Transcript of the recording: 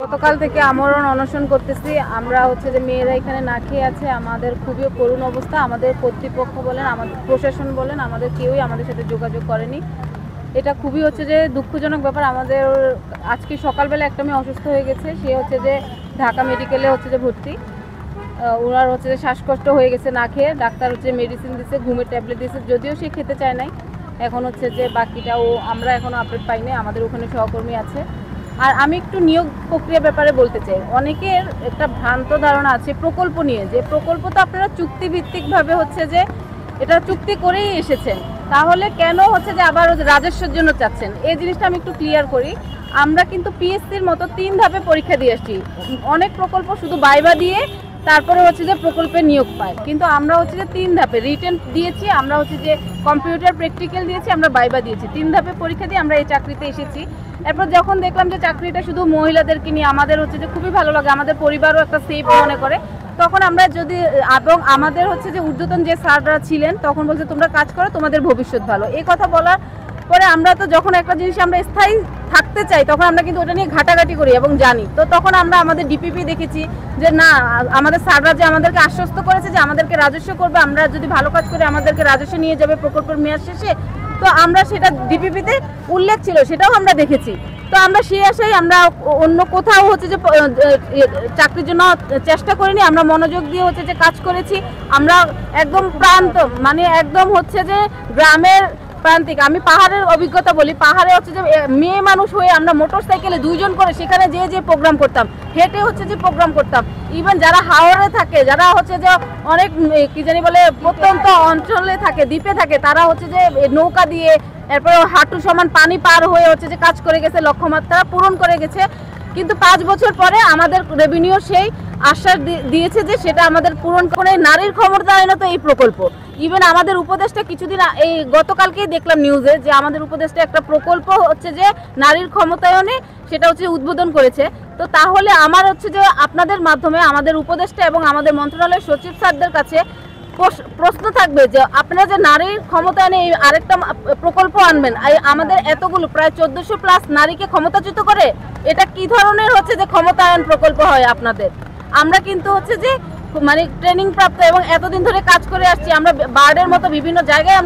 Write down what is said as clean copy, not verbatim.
গতকাল থেকে আমরণ অনশন করতেছি। আমরা হচ্ছে যে মেয়েরা এখানে না খেয়ে আছে, আমাদের খুবই করুণ অবস্থা। আমাদের কর্তৃপক্ষ বলেন, আমাদের প্রশাসন বলেন, আমাদের কেউই আমাদের সাথে যোগাযোগ করেনি। এটা খুবই হচ্ছে যে দুঃখজনক ব্যাপার। আমাদের আজকে সকালবেলা একটা মেয়ে অসুস্থ হয়ে গেছে, সে হচ্ছে যে ঢাকা মেডিকেলে হচ্ছে যে ভর্তি। ওনার হচ্ছে যে শ্বাসকষ্ট হয়ে গেছে না খেয়ে, ডাক্তার হচ্ছে মেডিসিন দিচ্ছে, ঘুমের ট্যাবলেট দিচ্ছে, যদিও সে খেতে চায় নাই। এখন হচ্ছে যে বাকিটাও আমরা এখনও আপডেট পাইনি, আমাদের ওখানে সহকর্মী আছে। আর আমি একটু নিয়োগ প্রক্রিয়ার ব্যাপারে বলতে চাই। অনেকের একটা ভ্রান্ত ধারণা আছে প্রকল্প নিয়ে, যে প্রকল্প তো আপনারা চুক্তিভিত্তিকভাবে হচ্ছে যে এটা চুক্তি করেই এসেছেন, তাহলে কেন হচ্ছে যে আবার রাজস্বের জন্য চাচ্ছেন? এই জিনিসটা আমি একটু ক্লিয়ার করি। আমরা কিন্তু পিএসসির মতো 3 ধাপে পরীক্ষা দিয়ে আসছি। অনেক প্রকল্প শুধু বাইবা দিয়ে তারপরে হচ্ছে যে প্রকল্পে নিয়োগ পায়, কিন্তু আমরা হচ্ছে যে 3 ধাপে রিটেন দিয়েছি, আমরা হচ্ছে যে কম্পিউটার প্র্যাকটিক্যাল দিয়েছি, আমরা বাইবা দিয়েছি। 3 ধাপে পরীক্ষা দিয়ে আমরা এই চাকরিতে এসেছি। এরপর যখন দেখলাম যে চাকরিটা শুধু মহিলাদেরকে নিয়ে, আমাদের হচ্ছে যে খুবই ভালো লাগে, আমাদের পরিবারও একটা সেফ মনে করে, তখন আমরা যদি এবং আমাদের হচ্ছে যে ঊর্ধ্বতন যে স্যাররা ছিলেন তখন বলছে তোমরা কাজ করো, তোমাদের ভবিষ্যৎ ভালো। এই কথা বলার পরে আমরা তো যখন একটা জিনিস আমরা স্থায়ী থাকতে চাই, তখন আমরা কিন্তু ওটা নিয়ে ঘাটাঘাটি করি এবং জানি। তো তখন আমরা আমাদের ডিপিপি দেখেছি যে না, আমাদের স্যাররা যে আমাদেরকে আশ্বস্ত করেছে যে আমাদেরকে রাজস্ব করবে, আমরা যদি ভালো কাজ করি আমাদেরকে রাজস্ব নিয়ে যাবে প্রকল্পের মেয়াদ শেষে। তো আমরা সেটা ডিপিপিতে উল্লেখ ছিল, সেটাও আমরা দেখেছি। তো আমরা সেই আশায় আমরা অন্য কোথাও হচ্ছে যে চাকরির জন্য চেষ্টা করিনি, আমরা মনোযোগ দিয়ে হচ্ছে যে কাজ করেছি। আমরা একদম প্রান্ত, মানে একদম হচ্ছে যে গ্রামের প্রান্তিক। আমি পাহাড়ের অভিজ্ঞতা বলি, পাহাড়ে হচ্ছে যে মেয়ে মানুষ হয়ে আমরা মোটর সাইকেলে 2 জন করে সেখানে যে প্রোগ্রাম করতাম, হেঁটে হচ্ছে যে প্রোগ্রাম করতাম। ইভেন যারা হাওড়ে থাকে, যারা হচ্ছে যে অনেক কি জানি বলে প্রত্যন্ত অঞ্চলে থাকে, দ্বীপে থাকে, তারা হচ্ছে যে নৌকা দিয়ে এরপরে হাঁটু সমান পানি পার হয়ে হচ্ছে যে কাজ করে গেছে, লক্ষ্যমাত্রা পূরণ করে গেছে। কিন্তু 5 বছর পরে আমাদের রেভিনিউ সেই আশ্বাস দিয়েছে যে সেটা আমাদের পূরণ করে। নারীর ক্ষমতায়নে তো এই প্রকল্প, ইভেন আমাদের উপদেষ্টা কিছুদিন এই গতকালকেই দেখলাম নিউজে যে আমাদের উপদেষ্টা একটা প্রকল্প হচ্ছে যে নারীর ক্ষমতায়নে, সেটা হচ্ছে উদ্বোধন করেছে। তো তাহলে আমার হচ্ছে যে আপনাদের মাধ্যমে আমাদের উপদেষ্টা এবং আমাদের মন্ত্রণালয়ের সচিব স্যারদের কাছে প্রশ্ন থাকবে যে আপনারা যে নারীর ক্ষমতায়নে এই আরেকটা প্রকল্প আনবেন, আমাদের এতগুলো প্রায় 1400+ নারীকে ক্ষমতাচ্যুত করে, এটা কি ধরনের হচ্ছে যে ক্ষমতায়ন প্রকল্প হয় আপনাদের? আমরা কিন্তু হচ্ছে যে মানে ট্রেনিং প্রাপ্ত এবং এতদিন ধরে কাজ করে আসছি, আমরা বার্ডের মতো বিভিন্ন জায়গায় আমরা